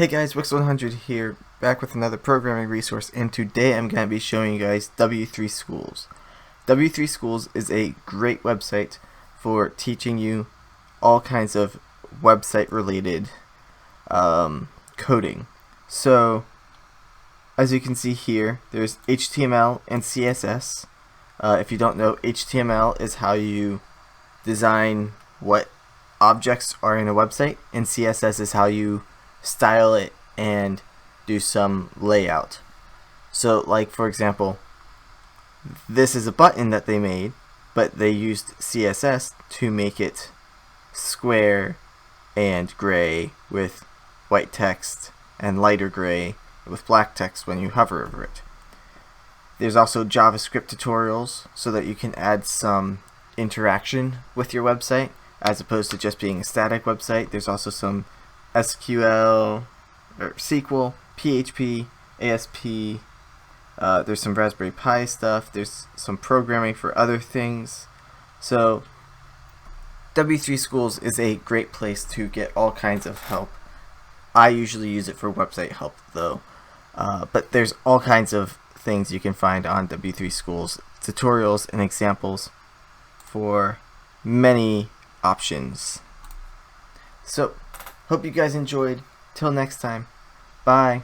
Hey guys, Wix100 here, back with another programming resource, and today I'm going to be showing you guys W3Schools. W3Schools is a great website for teaching you all kinds of website related coding. So, as you can see here, there's HTML and CSS. If you don't know, HTML is how you design what objects are in a website, and CSS is how you style it and do some layout. So like for example, this is a button that they made, but they used CSS to make it square and gray with white text and lighter gray with black text when you hover over it. There's also JavaScript tutorials so that you can add some interaction with your website as opposed to just being a static website. There's also some SQL or SQL, PHP, ASP. There's some Raspberry Pi stuff. There's some programming for other things. So W3Schools is a great place to get all kinds of help. I usually use it for website help though, but there's all kinds of things you can find on W3Schools, tutorials and examples for many options. So hope you guys enjoyed. Till next time. Bye.